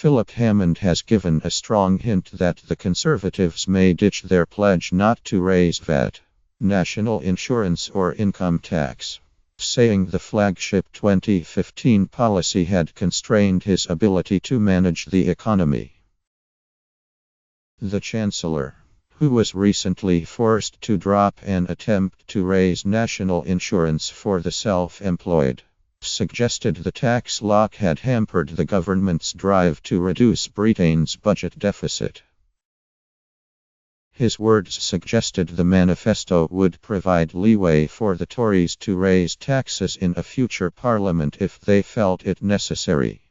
Philip Hammond has given a strong hint that the Conservatives may ditch their pledge not to raise VAT, national insurance or income tax, saying the flagship 2015 policy had constrained his ability to manage the economy. The Chancellor, who was recently forced to drop an attempt to raise national insurance for the self-employed, suggested the tax lock had hampered the government's drive to reduce Britain's budget deficit. His words suggested the manifesto would provide leeway for the Tories to raise taxes in a future parliament if they felt it necessary.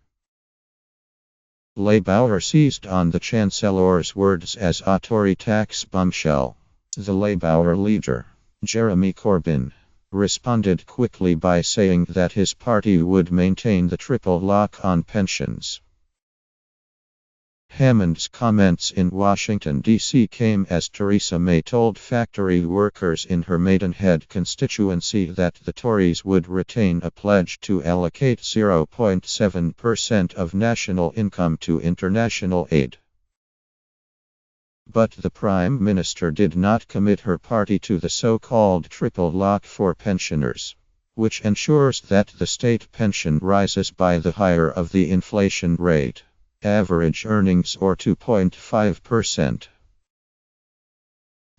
Labour seized on the Chancellor's words as a Tory tax bombshell. The Labour leader, Jeremy Corbyn, responded quickly by saying that his party would maintain the triple lock on pensions. Hammond's comments in Washington, D.C. came as Theresa May told factory workers in her Maidenhead constituency that the Tories would retain a pledge to allocate 0.7% of national income to international aid. But the Prime Minister did not commit her party to the so-called triple lock for pensioners, which ensures that the state pension rises by the higher of the inflation rate, average earnings or 2.5%.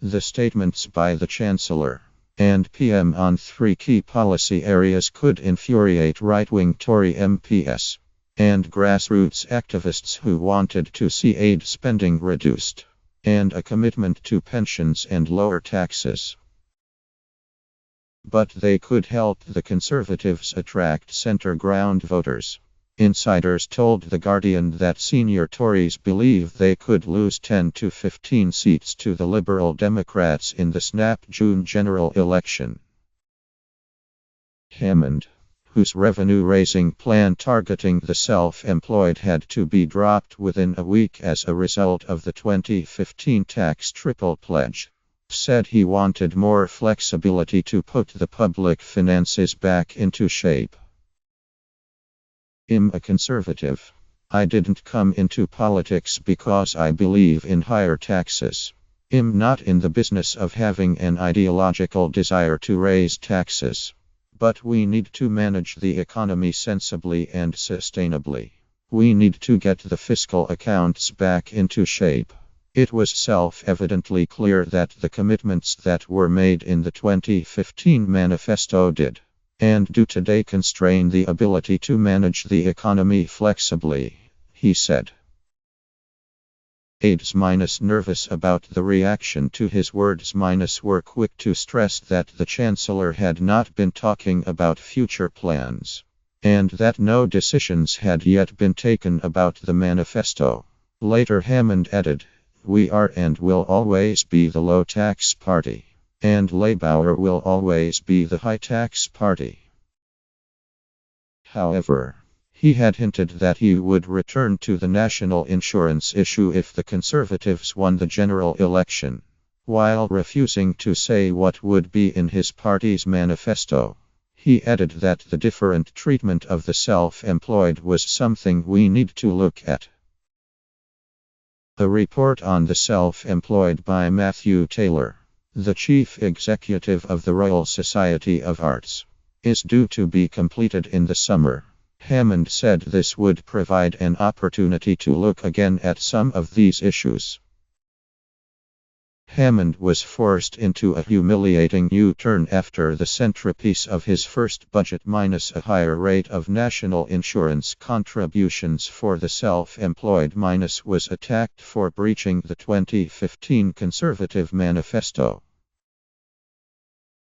The statements by the Chancellor and PM on three key policy areas could infuriate right-wing Tory MPs and grassroots activists who wanted to see aid spending reduced and a commitment to pensions and lower taxes. But they could help the Conservatives attract centre-ground voters. Insiders told The Guardian that senior Tories believe they could lose 10 to 15 seats to the Liberal Democrats in the snap June general election. Hammond, whose revenue-raising plan targeting the self-employed had to be dropped within a week as a result of the 2015 tax triple pledge, said he wanted more flexibility to put the public finances back into shape. I'm a conservative. I didn't come into politics because I believe in higher taxes. I'm not in the business of having an ideological desire to raise taxes. But we need to manage the economy sensibly and sustainably. We need to get the fiscal accounts back into shape. It was self-evidently clear that the commitments that were made in the 2015 manifesto did, and do today, constrain the ability to manage the economy flexibly, he said. Aides nervous about the reaction to his words were quick to stress that the Chancellor had not been talking about future plans, and that no decisions had yet been taken about the manifesto. Later Hammond added, "We are and will always be the low-tax party, and Labour will always be the high-tax party." However, he had hinted that he would return to the national insurance issue if the Conservatives won the general election, while refusing to say what would be in his party's manifesto. He added that the different treatment of the self-employed was something we need to look at. A report on the self-employed by Matthew Taylor, the chief executive of the Royal Society of Arts, is due to be completed in the summer. Hammond said this would provide an opportunity to look again at some of these issues. Hammond was forced into a humiliating U-turn after the centerpiece of his first budget minus a higher rate of national insurance contributions for the self-employed minus was attacked for breaching the 2015 Conservative manifesto.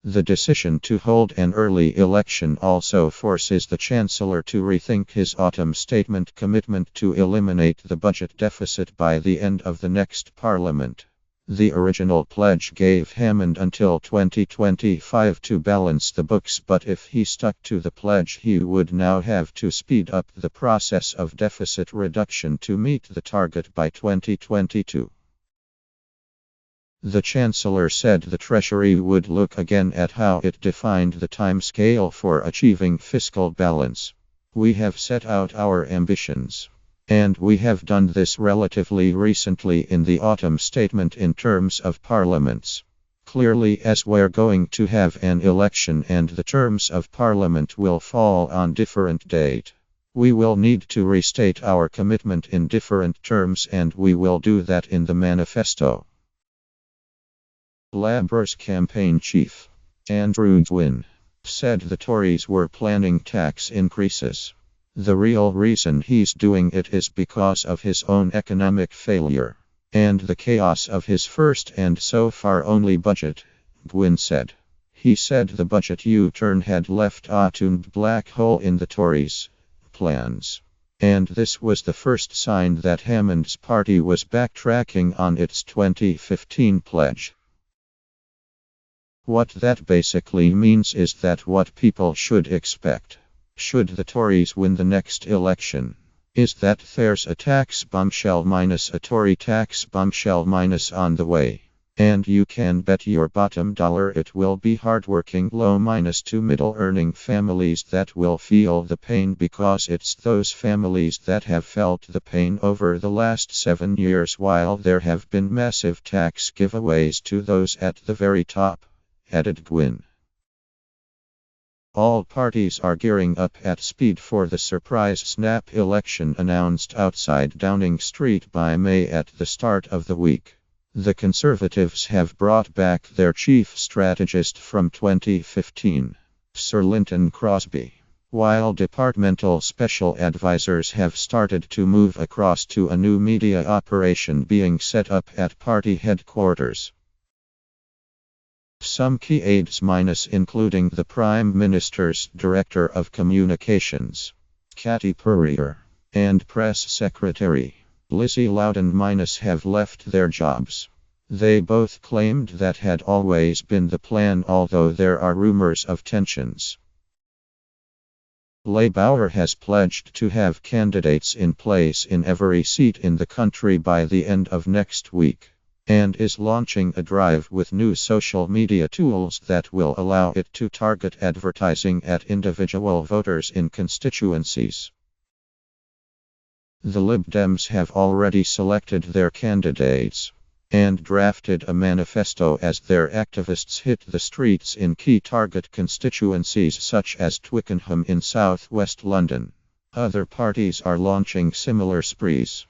The decision to hold an early election also forces the Chancellor to rethink his autumn statement commitment to eliminate the budget deficit by the end of the next Parliament. The original pledge gave Hammond until 2025 to balance the books, but if he stuck to the pledge, he would now have to speed up the process of deficit reduction to meet the target by 2022. The Chancellor said the Treasury would look again at how it defined the timescale for achieving fiscal balance. "We have set out our ambitions, And we have done this relatively recently in the autumn statement in terms of parliaments. Clearly, as we're going to have an election and the terms of parliament will fall on different date, we will need to restate our commitment in different terms, and we will do that in the manifesto. Labour's campaign chief, Andrew Gwynn, said the Tories were planning tax increases. The real reason he's doing it is because of his own economic failure and the chaos of his first and so far only budget, Gwynn said. He said the budget U-turn had left a tuned black hole in the Tories' plans. And this was the first sign that Hammond's party was backtracking on its 2015 pledge. What that basically means is that what people should expect, should the Tories win the next election, is that there's a tax bombshell minus a Tory tax bombshell minus on the way. And you can bet your bottom dollar it will be hardworking low minus to middle earning families that will feel the pain, because it's those families that have felt the pain over the last 7 years while there have been massive tax giveaways to those at the very top, added Gwynn. All parties are gearing up at speed for the surprise snap election announced outside Downing Street by May at the start of the week. The Conservatives have brought back their chief strategist from 2015, Sir Linton Crosby, while departmental special advisors have started to move across to a new media operation being set up at party headquarters. Some key aides including the Prime Minister's Director of Communications, Katy Purrier, and Press Secretary, Lizzie Loudon have left their jobs. They both claimed that had always been the plan, although there are rumors of tensions. Labour has pledged to have candidates in place in every seat in the country by the end of next week, and is launching a drive with new social media tools that will allow it to target advertising at individual voters in constituencies. The Lib Dems have already selected their candidates and drafted a manifesto as their activists hit the streets in key target constituencies such as Twickenham in southwest London. Other parties are launching similar sprees.